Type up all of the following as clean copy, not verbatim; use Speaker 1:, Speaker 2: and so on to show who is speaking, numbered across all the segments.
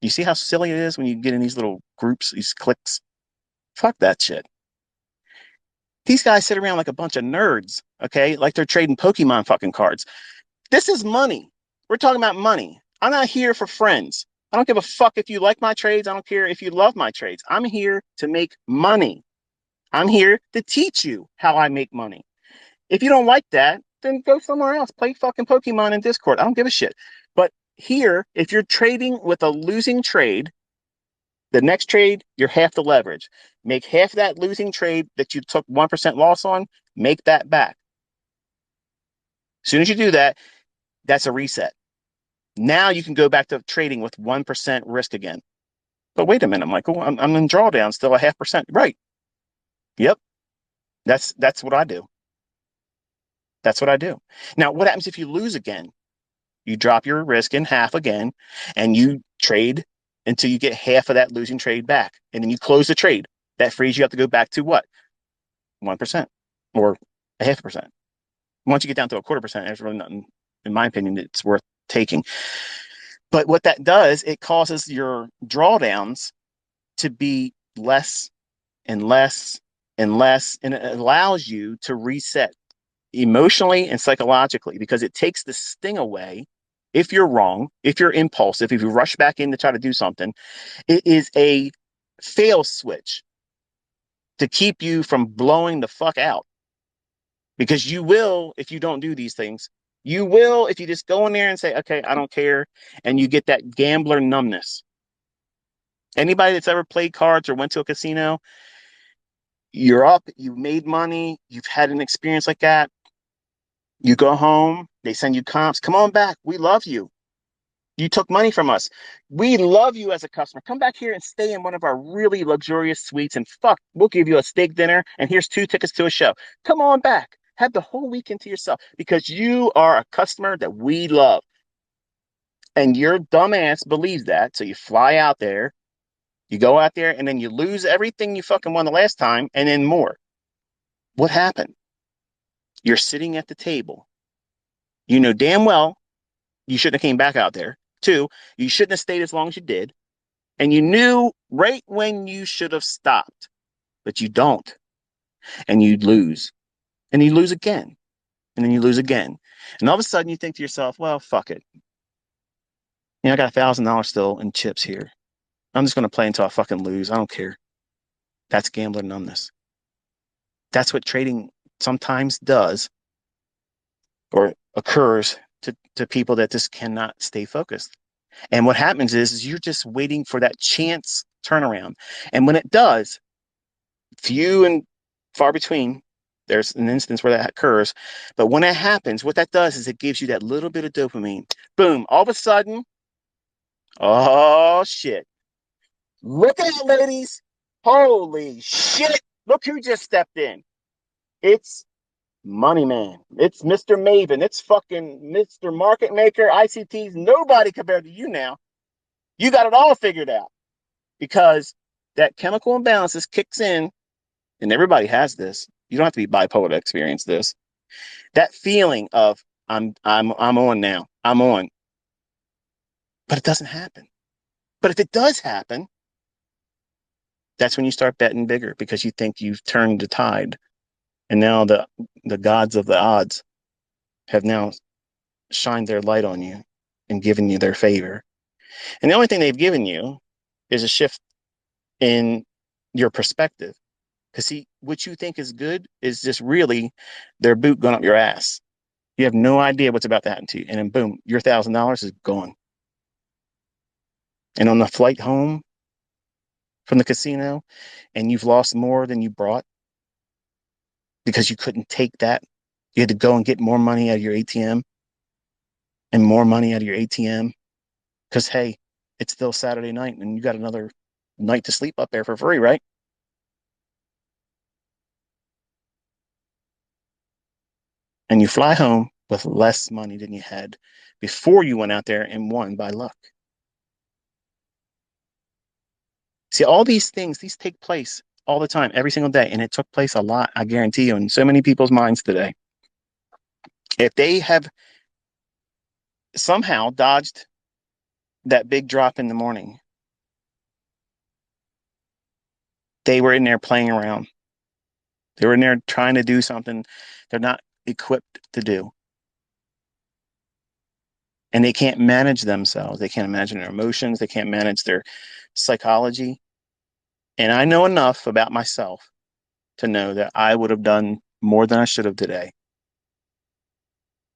Speaker 1: You see how silly it is when you get in these little groups, these cliques? Fuck that shit. These guys sit around like a bunch of nerds, okay? Like they're trading Pokemon fucking cards. This is money. We're talking about money. I'm not here for friends. I don't give a fuck if you like my trades. I don't care if you love my trades. I'm here to make money. I'm here to teach you how I make money. If you don't like that, then go somewhere else. Play fucking Pokemon in Discord. I don't give a shit. But here, if you're trading with a losing trade, the next trade, you're half the leverage. Make half that losing trade that you took 1% loss on, make that back. As soon as you do that, that's a reset. Now you can go back to trading with 1% risk again. But wait a minute, Michael, I'm in drawdown still a half percent. Right. Yep. That's what I do. That's what I do. Now, what happens if you lose again? You drop your risk in half again and you trade until you get half of that losing trade back. And then you close the trade. That frees you up to go back to what? 1% or a half percent. Once you get down to a quarter percent, there's really nothing, in my opinion, it's worth taking. But what that does, it causes your drawdowns to be less and less and less, and it allows you to reset emotionally and psychologically because it takes the sting away. If you're wrong, if you're impulsive, if you rush back in to try to do something, it is a fail switch to keep you from blowing the fuck out. Because you will, if you don't do these things, you will, if you just go in there and say, okay, I don't care, and you get that gambler numbness. Anybody that's ever played cards or went to a casino, you're up, you made money, you've had an experience like that. You go home, they send you comps. Come on back. We love you. You took money from us. We love you as a customer. Come back here and stay in one of our really luxurious suites and fuck, we'll give you a steak dinner and here's 2 tickets to a show. Come on back. Have the whole weekend to yourself because you are a customer that we love. And your dumbass believes that. So you fly out there, you go out there, and then you lose everything you fucking won the last time and then more. What happened? You're sitting at the table. You know damn well you shouldn't have came back out there. Two, you shouldn't have stayed as long as you did. And you knew right when you should have stopped, but you don't. And you lose. And you lose again. And then you lose again. And all of a sudden you think to yourself, well, fuck it. I got $1,000 still in chips here. I'm just going to play until I fucking lose. I don't care. That's gambler numbness. That's what trading sometimes does or occurs to people that just cannot stay focused. And what happens is you're just waiting for that chance turnaround. And when it does, few and far between, there's an instance where that occurs. But when it happens, what that does is it gives you that little bit of dopamine. Boom. All of a sudden, oh shit. Look out, ladies. Holy shit. Look who just stepped in. It's Money Man. It's Mr. Maven. It's fucking Mr. Market Maker, ICTs. Nobody compared to you now. You got it all figured out because that chemical imbalances kicks in, and everybody has this. You don't have to be bipolar to experience this. That feeling of I'm on now. I'm on. But it doesn't happen. But if it does happen, that's when you start betting bigger because you think you've turned the tide. And now the gods of the odds have now shined their light on you and given you their favor. And the only thing they've given you is a shift in your perspective. Because see, what you think is good is just really their boot going up your ass. You have no idea what's about to happen to you. And then boom, your $1,000 is gone. And on the flight home from the casino, and you've lost more than you brought because you couldn't take that. You had to go and get more money out of your ATM and more money out of your ATM. Because hey, it's still Saturday night and you got another night to sleep up there for free, right? And you fly home with less money than you had before you went out there and won by luck. See, all these things, these take place all the time, every single day. And it took place a lot, I guarantee you, in so many people's minds today. If they have somehow dodged that big drop in the morning they were in there playing around. They were in there trying to do something they're not equipped to do. And they can't manage themselves. They can't manage their emotions. They can't manage their psychology. And I know enough about myself to know that I would have done more than I should have today.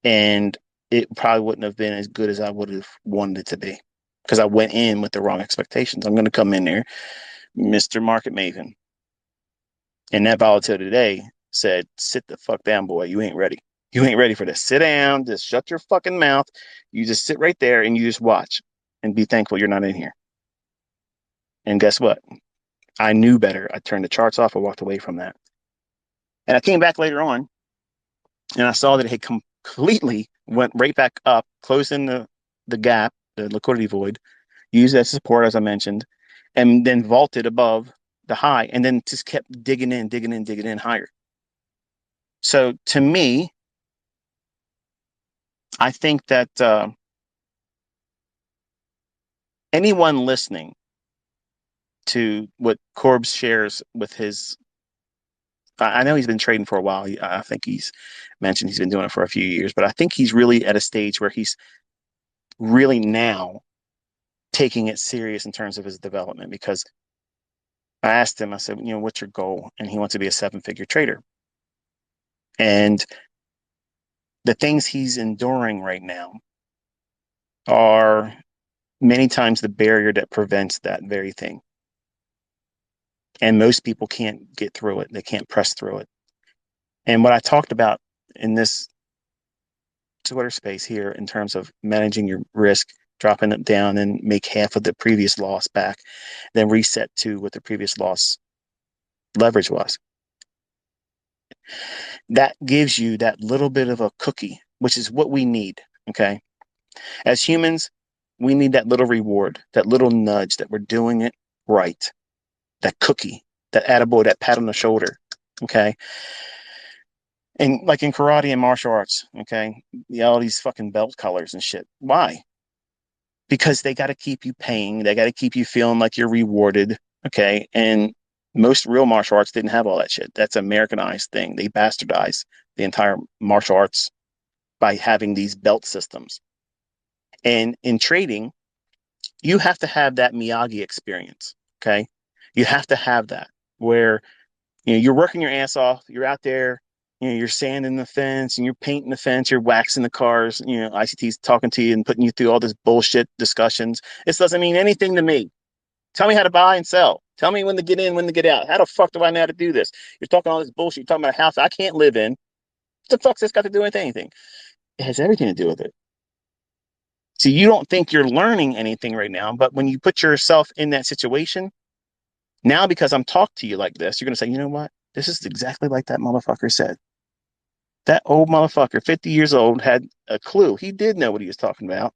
Speaker 1: And it probably wouldn't have been as good as I would have wanted it to be because I went in with the wrong expectations. I'm going to come in there, Mr. Market Maven. And that volatility today said, sit the fuck down, boy. You ain't ready. You ain't ready for this. Sit down. Just shut your fucking mouth. You just sit right there and you just watch and be thankful you're not in here. And guess what? I knew better. I turned the charts off. I walked away from that. And I came back later on and I saw that it had completely went right back up, closed in the gap, the liquidity void, used as support, as I mentioned, and then vaulted above the high and then just kept digging in, digging in, digging in higher. So to me, I think that anyone listening to what Corbs shares with his, I know he's been trading for a while. I think he's mentioned he's been doing it for a few years, but I think he's really at a stage where he's really now taking it serious in terms of his development because I asked him, I said, what's your goal? And he wants to be a 7-figure trader. And the things he's enduring right now are many times the barrier that prevents that very thing. And most people can't get through it. They can't press through it. And what I talked about in this Twitter space here in terms of managing your risk, dropping it down and make half of the previous loss back, then reset to what the previous loss leverage was. That gives you that little bit of a cookie, which is what we need. Okay. As humans, we need that little reward, that little nudge that we're doing it right, that cookie, that attaboy, that pat on the shoulder. Okay. And like in karate and martial arts, okay, all these fucking belt colors and shit. Why? Because they got to keep you paying. They got to keep you feeling like you're rewarded. Okay. And most real martial arts didn't have all that shit. That's an Americanized thing. They bastardized the entire martial arts by having these belt systems. And in trading, you have to have that Miyagi experience. Okay. You have to have that where you're working your ass off, you're out there, you're sanding the fence and you're painting the fence, you're waxing the cars, ICT's talking to you and putting you through all this bullshit discussions. This doesn't mean anything to me. Tell me how to buy and sell. Tell me when to get in, when to get out. How the fuck do I know how to do this? You're talking all this bullshit. You're talking about a house I can't live in. What the fuck's this got to do with anything? It has everything to do with it. So you don't think you're learning anything right now, but when you put yourself in that situation, now because I'm talking to you like this, you're going to say, you know what? This is exactly like that motherfucker said. That old motherfucker, 50 years old, had a clue. He did know what he was talking about.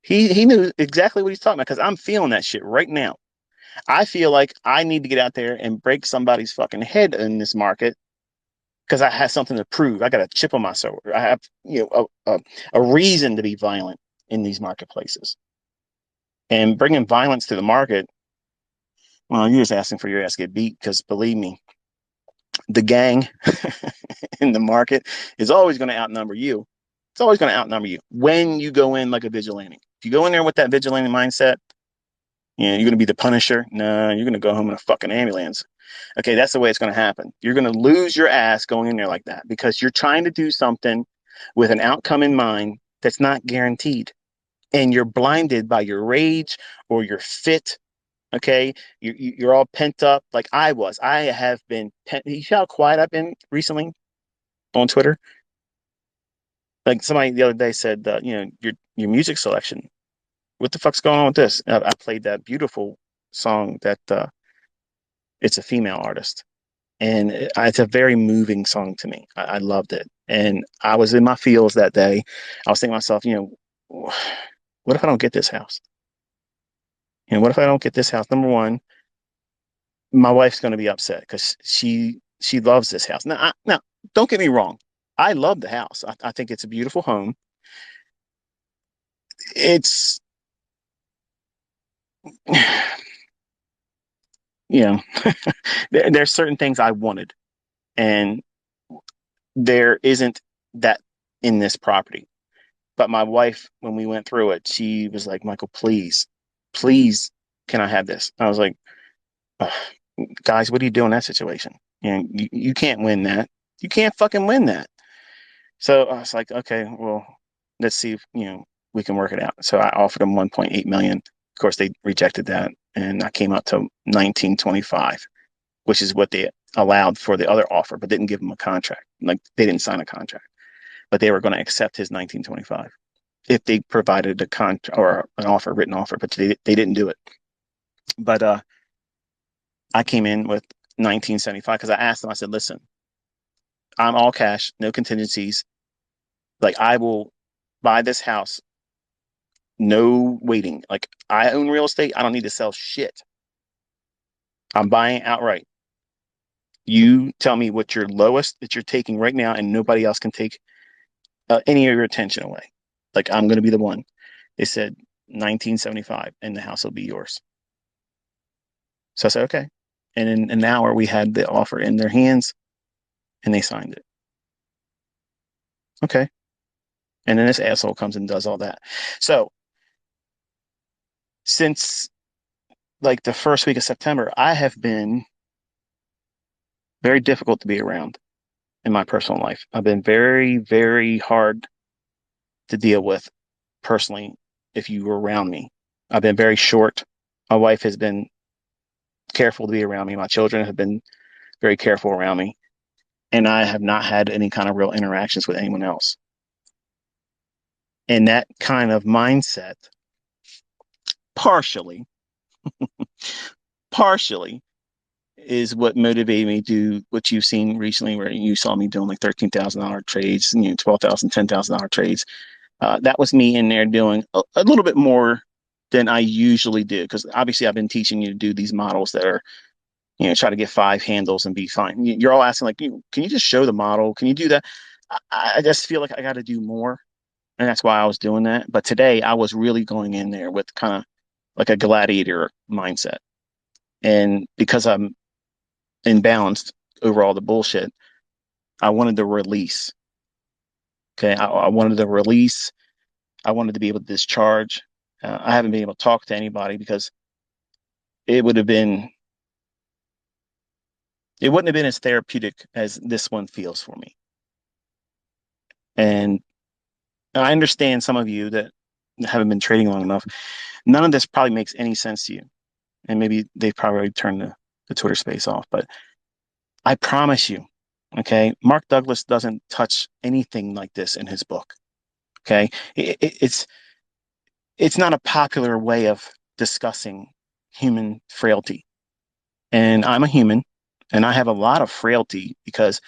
Speaker 1: He knew exactly what he's talking about because I'm feeling that shit right now. I feel like I need to get out there and break somebody's fucking head in this market because I have something to prove. I got a chip on my shoulder. I have a reason to be violent in these marketplaces. And bringing violence to the market, well, you're just asking for your ass to get beat because believe me, the gang in the market is always going to outnumber you. It's always going to outnumber you when you go in like a vigilante. If you go in there with that vigilante mindset, you're going to be the Punisher. No, you're going to go home in a fucking ambulance. Okay, that's the way it's going to happen. You're going to lose your ass going in there like that because you're trying to do something with an outcome in mind that's not guaranteed. And you're blinded by your rage or your fit. Okay, you're all pent up like I was. I have been. You see how quiet I've been recently on Twitter? Like somebody the other day said, your music selection. What the fuck's going on with this? I played that beautiful song that it's a female artist, and it's a very moving song to me. I loved it, and I was in my feels that day. I was thinking to myself, what if I don't get this house? What if I don't get this house? Number one, my wife's going to be upset because she loves this house. Now, don't get me wrong. I love the house. I think it's a beautiful home. It's you know, there's certain things I wanted, and there isn't that in this property. But my wife, when we went through it, she was like, Michael, please, please, can I have this? I was like, "Ugh, guys, what do you do in that situation? And you can't win that. You can't fucking win that." So I was like, okay, well, let's see if, we can work it out. So I offered them 1.8 million. Of course, they rejected that, and I came up to 1925, which is what they allowed for the other offer, but didn't give them a contract. Like they didn't sign a contract, but they were going to accept his 1925 if they provided a contract or an offer, written offer, but they didn't do it. But I came in with 1975 because I asked them. I said, "Listen, I'm all cash, no contingencies. Like I will buy this house, no waiting. Like I own real estate. I don't need to sell shit. I'm buying outright. You tell me what your lowest that you're taking right now, and nobody else can take any of your attention away. Like I'm going to be the one." They said 1975, and the house will be yours. So I said, okay. And in an hour, we had the offer in their hands, and they signed it. Okay. And then this asshole comes and does all that. So since like the first week of September, I have been very difficult to be around in my personal life. I've been very, very hard to deal with personally if you were around me. I've been very short. My wife has been careful to be around me. My children have been very careful around me. And I have not had any kind of real interactions with anyone else. And that kind of mindset, partially, partially is what motivated me to do what you've seen recently, where you saw me doing like $13,000 trades, 12,000, $10,000 trades. That was me in there doing a little bit more than I usually do, because obviously I've been teaching you to do these models that are, try to get 5 handles and be fine. You're all asking like, can you just show the model? Can you do that? I just feel like I got to do more, and that's why I was doing that. But today I was really going in there with kind of like a gladiator mindset, and because I'm imbalanced over all the bullshit, I wanted to release. Okay, I wanted to release. I wanted to be able to discharge. I haven't been able to talk to anybody because it would have been, it wouldn't have been as therapeutic as this one feels for me. And I understand some of you that haven't been trading long enough. None of this probably makes any sense to you. And maybe they've probably turned the Twitter space off. But I promise you, okay, Mark Douglas doesn't touch anything like this in his book. Okay. It's not a popular way of discussing human frailty. And I'm a human, and I have a lot of frailty because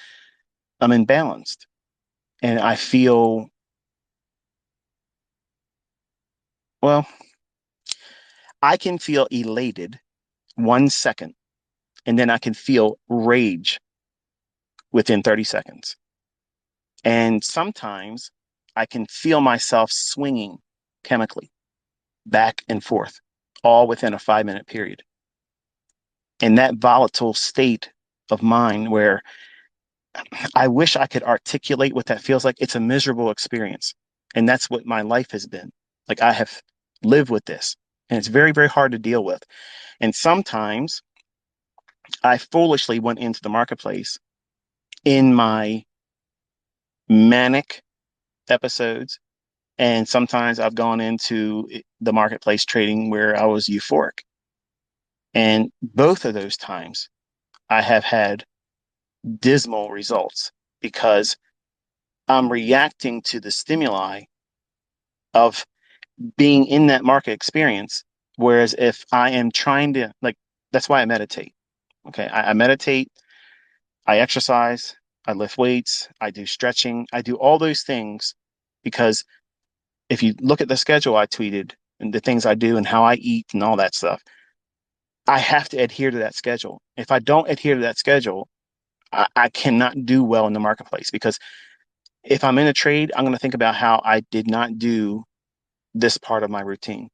Speaker 1: I'm imbalanced. And I feel, well, I can feel elated 1 second, and then I can feel rage within 30 seconds. And sometimes I can feel myself swinging chemically back and forth, all within a 5 minute period. And that volatile state of mind where I wish I could articulate what that feels like. It's a miserable experience. And that's what my life has been. Like I have lived with this, and it's very, very hard to deal with. And sometimes I foolishly went into the marketplace in my manic episodes. And sometimes I've gone into the marketplace trading where I was euphoric. And both of those times I have had dismal results because I'm reacting to the stimuli of being in that market experience. Whereas if I am trying to, like, that's why I meditate. Okay. I meditate, I exercise, I lift weights, I do stretching, I do all those things because if you look at the schedule I tweeted and the things I do and how I eat and all that stuff, I have to adhere to that schedule. If I don't adhere to that schedule, I cannot do well in the marketplace because if I'm in a trade, I'm going to think about how I did not do this part of my routine.